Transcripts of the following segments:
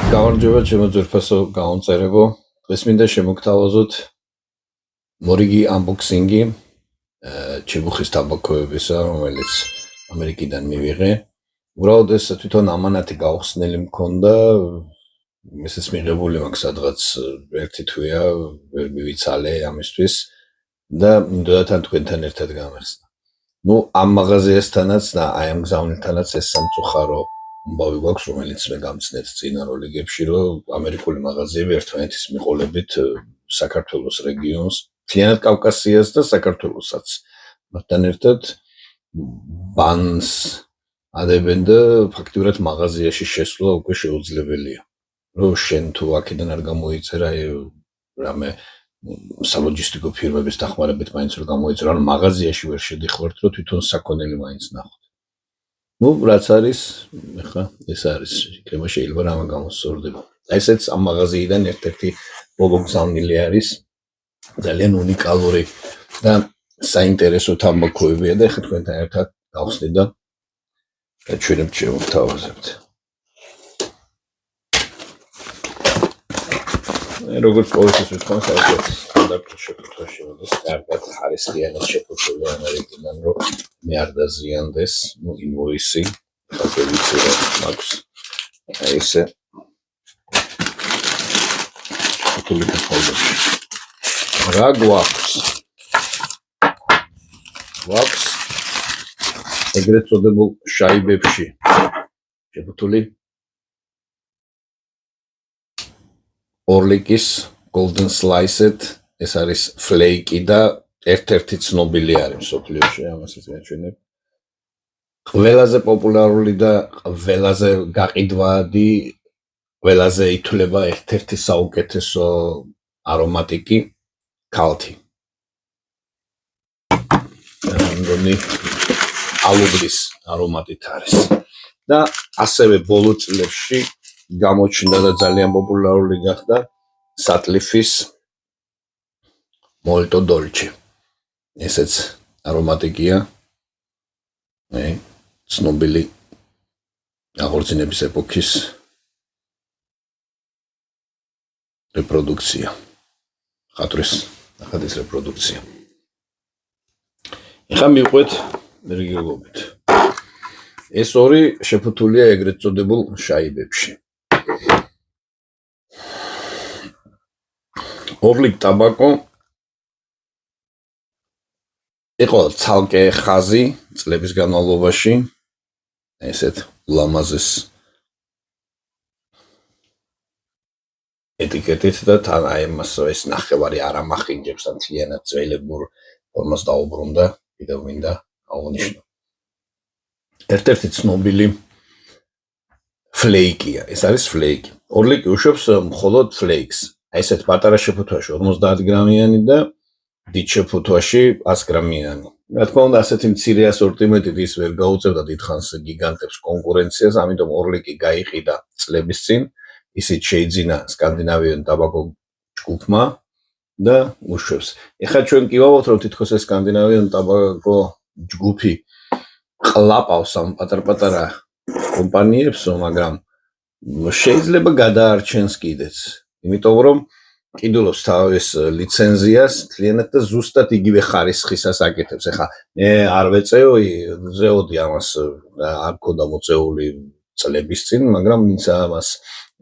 გამარჯობა ჩემო ძვირფასო გამომწერებო. დღეს მინდა შემოგთავაზოთ მორიგი unboxing-ი ჩებუხის თამბაქოებისა, რომელიც ამერიკიდან მივიღე. უბრალოდ ეს თვითონ ამანათი გაუხსნელი მქონდა, ესეც მიღებული მაქვს სადღაც ერთი თვეა, ვერ მივიცალე ამისთვის და მინდოდა თან თქვენთან ერთად გამეხსნა. ამ მაღაზიასთანაც და აი ამ გზავნილთანაც ეს სამწუხარო ამბავი გვაქვს, რომელიც მე გამცნეთ წინა როლიგებში, რომ ამერიკული მაღაზიები ერთმანეთის მიყოლებით საქართველოს რეგიონს, მთლიანად კავკასიას და საქართველოსაც. მათთან ერთად ბანს ადებენ და ფაქტიურად მაღაზიაში შესვლა უკვე შეუძლებელია. რომ შენ თუ აქედან არ გამოიწერა რამე სალოჯისტიკო ფირმების დახმარებით მაინც რომ გამოიწერა, ანუ მაღაზიაში ვერ შედიხართ, რომ თვითონ საქონელი მაინც ნახოთ. რაც არის, ეხლა ეს არის, იქნება შეიძლება რამე გამოსწორდება. ესეც ამ მაღაზიიდან ერთ-ერთი მოგზავნილი არის, ძალიან უნიკალური და საინტერესო თამბაქოებია და ეხლა თქვენთან ერთად გავხსნით და ჩვენებთ შევთავაზებთ. როგორც ყოველთვის ვთქვამს, ეს სტანდარტულ შეფუთვაში მოდის კარგად ხარისხიანად შეფუთული ამერიკიდან, რომ მე არ დაზიანდეს, ინვოისი, ასე ვიცი რომ მაქვს ესე შეფუთული ფოლდერში. რა გვაქვს? გვაქვს ეგრეთ წოდებულ შაიბებში შეფუთული ორლიკის golden sliced, ეს არის ფლეიკი და ერთ-ერთი ცნობილი არის მსოფლიოში, ამასაც მეჩვენებ. ყველაზე პოპულარული და ყველაზე გაყიდვადი, ყველაზე ითვლება ერთ-ერთი საუკეთესო არომატიკი ქალთი. მგონი ალუბლის არომატით არის. და ასევე ბოლო წლებში გამოჩნდა და ძალიან პოპულარული გახდა სატლიფის მოლტო დოლჩე. ესეც არომატიკია. ცნობილი აღორძინების ეპოქის რეპროდუქცია. ხატვის ნახატის რეპროდუქცია. ეხლა მივყვეთ რიგებობით. ეს ორი შეფუთულია ეგრეთ წოდებულ შაიბებში. ორლიკ ტაბაკო იყო ცალკე ხაზი წლების განმავლობაში, ესეთ ულამაზეს ეტიკეტით და თან აი მას ეს ნახევარი არ ამახინჯებს და მთლიანად ძველებურ ფორმას დაუბრუნდა, კიდევ მინდა აღნიშნო. ერთ-ერთი ცნობილი ფლეიკია, ეს არის ფლეიკი. ორლიკი უშვებს მხოლოდ ფლეიქს. ესეთ პატარა შეფუთვაში 50 გრამიანი და დიდ შეფუთვაში 100 გრამიანი. რა თქმა უნდა, ასეთი მცირე ასორტიმენტით ის ვერ გაუწევდა დიდხანს გიგანტებს კონკურენციას, ამიტომ ორლიკი გაიყიდა წლების წინ, ისიც შეიძინა სკანდინავიელ ტაბაკო ჯგუფმა და უშვებს. ეხლა ჩვენ კი ვამბობთ, რომ თითქოს ეს სკანდინავიელ ტაბაკო ჯგუფი ყლაპავს ამ პატარ-პატარა კომპანიებსო, მაგრამ შეიძლება გადაარჩენს კიდეც. იმიტომ რომ კიდულობს თავის ლიცენზიას მთლიანად და ზუსტად იგივე ხარისხისას აკეთებს. ეხლა მე არ ვეწეოდი ამას, არ მქონდა მოწეული წლების წინ, მაგრამ ვინც ამას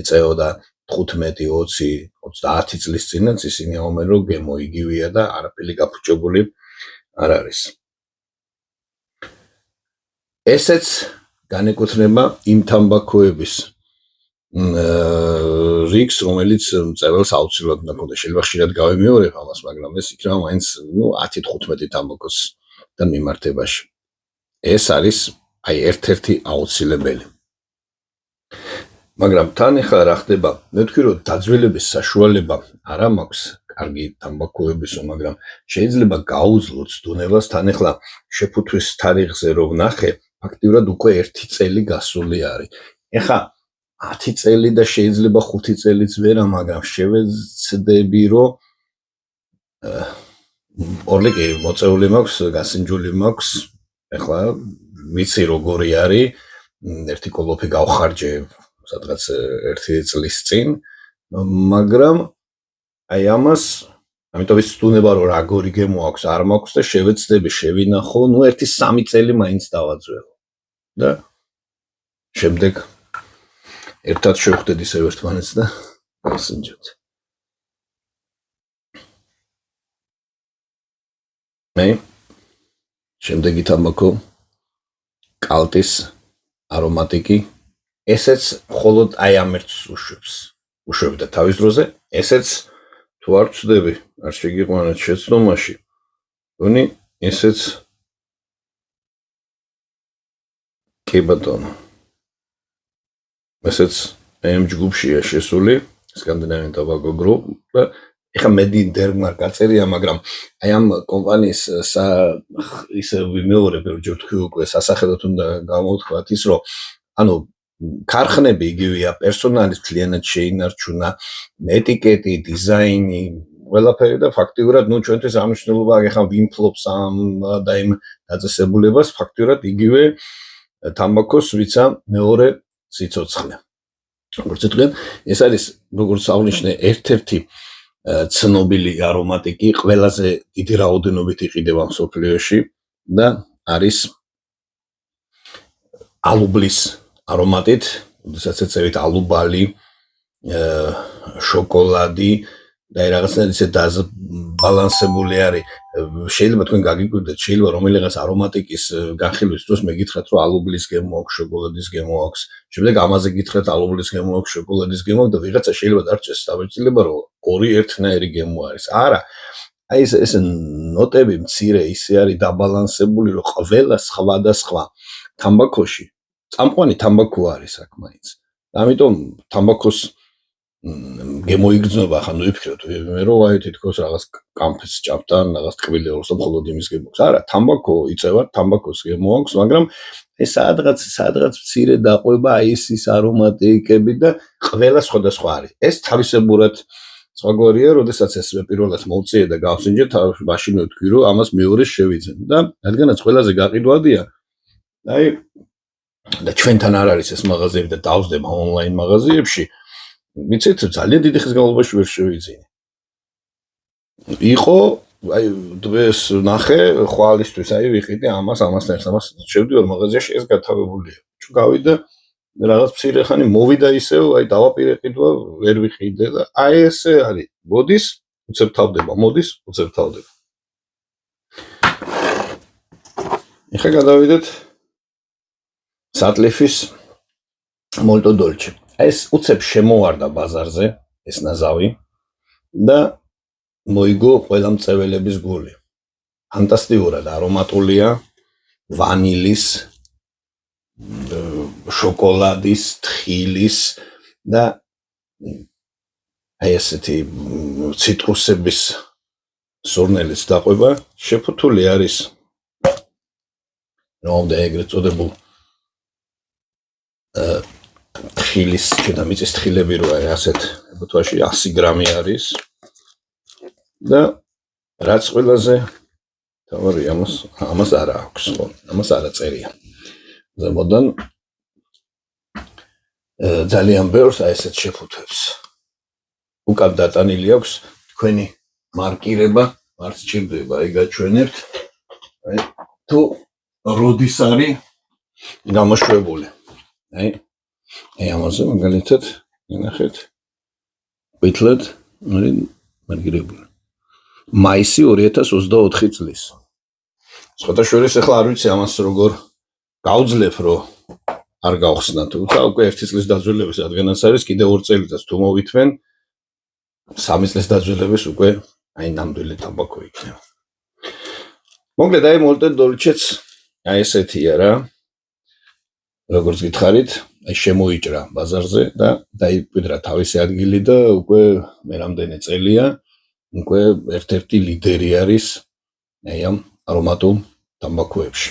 ეწეოდა 15, 20, 30 წლის წინაც, ისინი ამბობენ, რომ გემო იგივეა და არაფერი გაფუჭებული არ არის. ესეც განეკუთვნება იმ თამბაქოების რიგს, რომელიც მწერალს აუცილებლად უნდა ქონდეს. შეიძლება ხშირად გავიმეორებ ამას, მაგრამ ეს იქნება მაინც 10-15 თამბაქოსთან მიმართებაში. ეს არის აი ერთ-ერთი აუცილებელი. მაგრამ თან ახლა რა ხდება? მე ვთქვი, რომ დაძველების საშუალება არა მაქვს კარგი თამბაქოებისო, მაგრამ შეიძლება გაუძლო ცდუნებას. თან ახლა შეფუთვის თარიღზე რომ ვნახე, ფაქტიურად უკვე 1 წელი გასული არის. ეხლა 10 წელი და შეიძლება 5 წელიც ვერა, მაგრამ შევეცდები, რომ ორლიკი მოწეული მაქვს, გასინჯული მაქვს. ეხლა ვიცი როგორი არის, ერთი კოლოფი გავხარჯე სადღაც 1 წლის წინ, მაგრამ აი ამას ამიტომ ვისწუნება რომ რა გორი გემო აქვს, არ მაქვს და შევეცდები შევინახო, 1-3 წელი მაინც დავაძველო. და შემდეგ ერთად შევხვდეთ ისევ ერთმანეთს და გავსინჯოთ. მე შემდეგი თამბაქო კალტის არომატიკი, ესეც მხოლოდ აი ამ ერთს უშვებდა თავის დროზე, ესეც თუ არ ვწდები, არ შეგიყვანეთ შეცდომაში, თუნი ესეც კი ბატონო. ესეც ამ ჯგუფშია შესული, Scandinavian Tobacco Group და ეხა მედინდერგმარ გაწერია, მაგრამ აი ამ კომპანიის ისე ვიმეორებ ჯერ თქვი უკვე სასახელოდ უნდა გამოვთქვათ ის, რომ ანუ ქარხნები იგივეა, პერსონალის მთლიანად შეინარჩუნა, ეტიკეტი, დიზაინი, ყველაფერი და ფაქტიურად ნუ ჩვენთვის ამ მნიშვნელობა ეხა ვიმფლობს ამ და იმ დაწესებულებას, ფაქტიურად იგივე თამბაქოს ვიცა მეორე სიცოცხლე. როგორც თქვენ, ეს არის როგორც აღნიშნე ერთ-ერთი ცნობილი არომატიკი, ყველაზე დიდი რაოდენობით იყიდება მსოფლიოში და არის ალუბლის არომატით, როდესაც ეწევით ალუბალი, შოკოლადი და რაღაცნაირად ისე დაბალანსებული არის. შეიძლება თქვენ გაგიკვირდეთ, შეიძლება რომელიღაც არომატიკის განხილვის დროს მეკითხათ, რომ ალუბლის გემო აქვს, შოკოლადის გემო აქვს. შემდეგ ამაზე გითხრათ, ალუბლის გემო აქვს, შოკოლადის გემო აქვს და ვიღაცა შეიძლება დარჩეს დავეცილება, რომ ორი ერთნაირი გემო არის. არა, აი ეს ნოტები მცირე ისე არის დაბალანსებული, რომ ყველა სხვადასხვა თამბაქოში წამყვანი თამბაქო არის აქ მაინც. ამიტომ თამბაქოს გემო იგრძნობა, ხან ვიფიქროთ, მე რომ აი თითქოს რაღაც კამფეს ჭამთან, რაღაც ტკბილეულს და მხოლოდ იმის გემო აქვს. არა, თამბაქო იწევათ, თამბაქოს გემო აქვს, მაგრამ ეს სადღაც მცირე დაყვება აი ის არომატიკები და ყველა სხვადასხვა არის. ეს თავისებურად სხვაგვარია, როდესაც ეს პირველად მოვწიე და გავსინჯე, მაშინვე ვთქვი, რომ ამას მეორე შევიძენ და რადგანაც ყველაზე გაყიდვადია, აი და ჩვენთან არ არის ეს მაღაზიები და დავსდება ონლაინ მაღაზიებში, ვიცით, ძალიან დიდი ხნის განმავლობაში ვერ შევიძინე. იყო, აი დღეს ნახე, ხვალისთვის აი ვიყიდე ამასთან ერთად შევდივარ მაღაზიაში, ეს გათავებულია. თუ გავიდა რაღაც მცირე ხანი მოვიდა ისევ, აი დავაპირე ყიდვა, ვერ ვიყიდე და აი ესე არის. მოდის, უცებ თავდება, მოდის, უცებ თავდება. ეხლა გადავიდეთ სატლიფის მოლტო დოლჩე. ეს უცებ შემოვარდა ბაზარზე, ეს ნაზავი და მოიგო ყველა მწეველების გული. ფანტასტიკურად არომატულია, ვანილის, შოკოლადის, თხილის და აი ესეთი ციტრუსების სურნელის დაყვება შეფუთული არის. რომდა ეგრეთ წოდებულ თხილის, ჩვენთან მიწის თხილები რო არის ასეთ ბუთვაში 100 გრამი არის და რაც ყველაზე თავარი ამას არ აქვს, ხო? ამას არ აწერია. ზემოდან ძალიან ბევრს აი ესეთ შეფუთვებს. უკან დატანილი აქვს თქვენი მარკირება, არ სჭირდება, აი გაჩვენებთ. აი თუ როდის არის გამოშვებული. აი ამაზე მაგალითად ნახეთ. ვითლად არის მარკირებული. მაისი 2024 წლის. სხვადასხვა ახლა არ ვიცი ამას როგორ გავძლებ, რომ არ გავხსნათ, თუმცა უკვე 1 წლის დაძველების რადგანაც არის კიდე 2 წელიწადს თუ მოვითმენ 3 წლის დაძველების უკვე აი ნამდვილი თამბაქო იქნება. მოკლედ აი მოლტო დოლჩეც აი ესეთია რა. როგორც გითხარით, აი შემოიჭრა ბაზარზე და დაიკვირა თავისი ადგილი და უკვე მე რამდენი წელია უკვე ერთ-ერთი ლიდერი არის აი ამ არომატულ თამბაქოებში.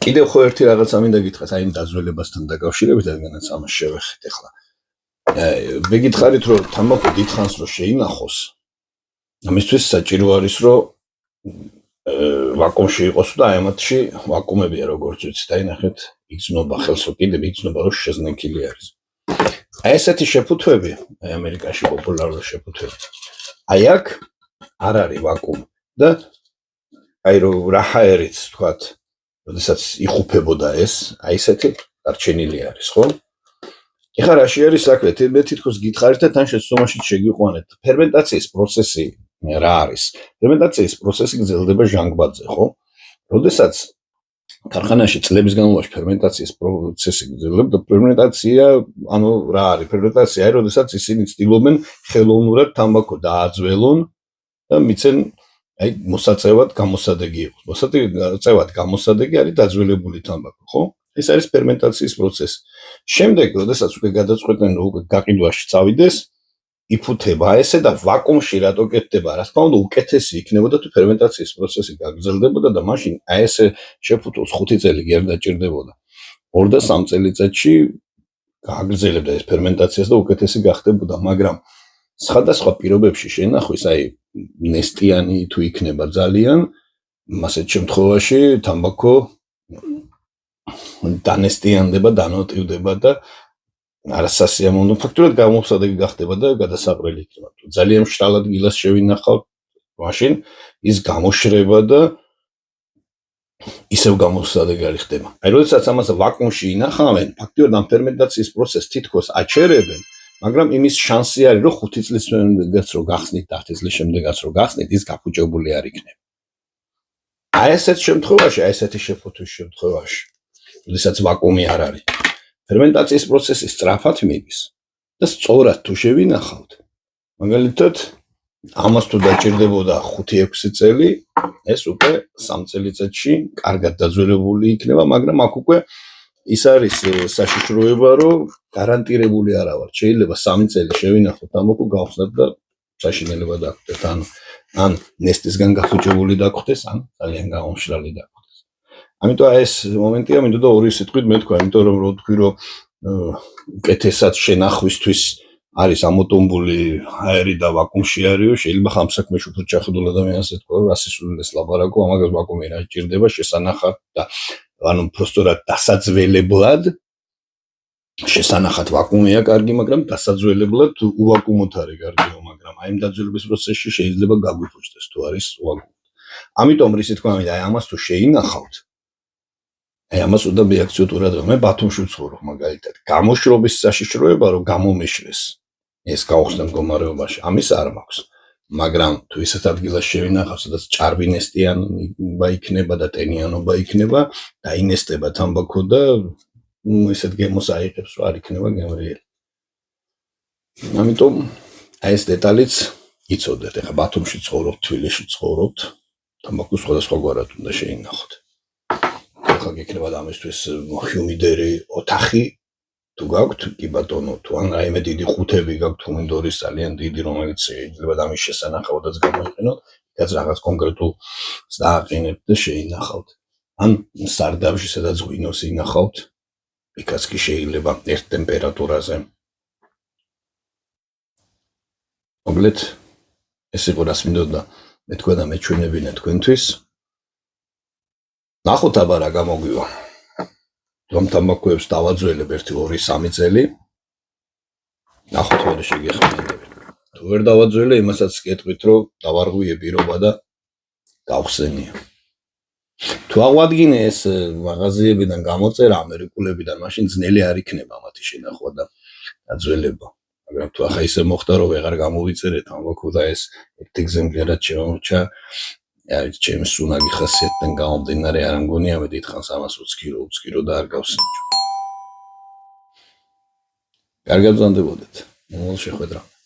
კიდევ ხო ერთი რაღაცა მინდა გითხრათ აი იმ დაძველებასთან დაკავშირებით, რადგანაც ამას შევეხეთ ახლა. მე გითხარით, რომ თამბაქო დიდხანს რო შეინახოს, ამისთვის საჭირო არის, რომ ვაკუუმში იყოს და აი ამათში ვაკუუმებია როგორც ვიცით, აი ნახეთ, იგრძნობა ხელსო-კიდები, იგრძნობა რომ შეზნექილი არის. აი ესეთი შეფუთვები, აი ამერიკაში პოპულარული შეფუთვები. აი აქ არ არის ვაკუუმი და აი რა ჰაერიც თქვათ, როდესაც იხუფებოდა ეს, აი ესეთი დარჩენილი არის, ხო? ეხლა რაში არის საქმე? მე თითქოს გითხარით და თან შეცდომაშიც შეგიყვანეთ. ფერმენტაციის პროცესი რა არის? ფერმენტაციის პროცესი გრძელდება ჟანგბადზე, ხო? როდესაც ქარხანაში წლების განმავლობაში ფერმენტაციის პროცესი გრძელდება, ფერმენტაცია, ანუ რა არის? ფერმენტაცია არის, როდესაც ისინი ცდილობენ ხელოვნურად თამბაქო დააძველონ და მიცენ აი მოსაწევად გამოსადეგი იყოს. მოსაწევად გამოსადეგი არის დაძველებული თამბაქო, ხო? ეს არის ფერმენტაციის პროცესი. შემდეგ, როდესაც უკვე გადაწყვეტენ, რომ უკვე გაყიდვაში წავიდეს, იფუთება ესე და ვაკუუმში რატო კეთდება? რა თქმა უნდა, უკეთესი იქნებოდა თუ ფერმენტაციის პროცესი გაგრძელდებოდა და მაშინ აი ესე შეფუთოს 5 წელი გერ დაჭირდებოდა. 2 და 3 წელიწადში გააგრძელებდა ეს ფერმენტაციას და უკეთესი გახდებოდა, მაგრამ სხვადასხვა პირობებში შენახვის, აი ნესტიანი თუ იქნება ძალიან, ასეთ შემთხვევაში თამბაქო დანესტიანდება, დანოტივდება და არასასიამოვნო ფაქტურად გამოსადეგი გახდება და გადასაყრელი იქნება. თუ ძალიან მშრალად გილას შევინახავთ, მაშინ ის გამოშრება და ისევ გამოსადეგი არ ხდება. აი როდესაც ამას ვაკუუმში ინახავენ, ფაქტურად ამ ფერმენტაციის პროცესს თითქოს აჩერებენ, მაგრამ იმის შანსი არის, რომ 5 წლის შემდეგაც რო გახსნით, 10 წლის შემდეგაც რო გახსნით, ის გაფუჭებული არ იქნება. აი ესეთ შემთხვევაში, აი ესეთი შეფუთვის შემთხვევაში, როდესაც ვაკუუმი არ არის, ფერმენტაციის პროცესი სწრაფად მიდის და სწორად თუ შევინახავთ, მაგალითად, ამას თუ დაჭირდებოდა 5-6 წელი, ეს უკვე 3 წელიწადში კარგად დაძველებული იქნება, მაგრამ აქ უკვე ის არის საშიშროება, რომ გარანტირებული არა ვარ. შეიძლება 3 წელი შევინახოთ თამბაქო გავხსნათ და საშინელება დაგხვდეთ, ან ნესტისგან გაფუჭებული დაგხვდეს, ან ძალიან გამომშრალი დაგხვდეს. ამიტომ ეს მომენტია, მინდოდა ორი სიტყვით მეთქვა, იმიტომ რომ რო თქვი, რომ უკეთესად შენახვისთვის არის ამოტომბული ჰაერი და ვაკუუმში არის, შეიძლება ხამ საქმეში უფრო ჩახედულ ადამიანს ეთქვა, რომ რასისულეს ლაპარაკო, ამაგას ვაკუუმი რა ჭირდება შესანახად და ანუ პროსტორად დასაძველებლად შესანახად ვაკუუმია კარგი, მაგრამ დასაძველებლად უვაკუუმოთ არის კარგიო, მაგრამ აი ამ დაძველების პროცესში შეიძლება გაგვიფუჭდეს თუ არის ვაკუუმი. ამიტომ რისი თქვა მინდა, აი ამას თუ შეინახავთ, აი ამას უნდა მეაქციოტურად მე ბათუმში ვცხოვრობ მაგალითად. გამოშრობის საშიშროება რომ გამომეშრეს ეს გაუხსნა მდგომარეობაში, ამის არ მაქვს. მაგრამ თუ ისეთ ადგილას შევინახავ, სადაც ჭარბინესტიანობა იქნება და ტენიანობა იქნება, დაინესტება თამბაქო და ესეთ გემოს აიღებს, რომ არ იქნება გემრიელი. ამიტომ აი ეს დეტალიც იცოდეთ. ეხლა ბათუმში ცხოვრობთ, თბილისში ცხოვრობთ, თამბაქო სხვადასხვაგვარად უნდა შეინახოთ. ეხლა გიქნება და ამისთვის ჰიუმიდერი ოთახი თუ გაქვთ, კი ბატონო, თუ ან რაიმე დიდი ყუთები გაქვთ ჰუმიდორის ძალიან დიდი, რომელიც შეიძლება ამის შესანახავადაც გამოიყენოთ, რაც რაღაც კონკრეტულს დააყენებთ და შეინახავთ. ან სარდაფში, სადაც ღვინოს ინახავთ, იქაც კი შეიძლება ერთ ტემპერატურაზე. მოკლედ, ეს იყო რას მინდოდა მეთქვა და მეჩვენებინა თქვენთვის. ნახოთ აბა რა გამოგვივა. რომ თამბაქოებს დავაძველებ 1-2-3 წელი. ნახოთ ვერ შეგეხმიანები. თუ ვერ დავაძველე, იმასაც კეთვით, რომ დავარღვიე პირობა და გავხსენია. თუ აღვადგინე ეს მაღაზიებიდან გამოწერა ამერიკულებიდან, მაშინ ძნელი არ იქნება მათი შენახვა და დაძველება. მაგრამ თუ ახლა ისე მოხდა, რომ ვეღარ გამოვიწერე თამბაქო და ეს ერთ ეგზემპლარად შემორჩა, აი ჩემი სუნაგი ხასიათიდან გამომდინარე არ მგონია მე დიდხანს ამას უცქირო და არ გავსინჯო. კარგად ვზანდებოდეთ. მომავალ შეხვედრამდე.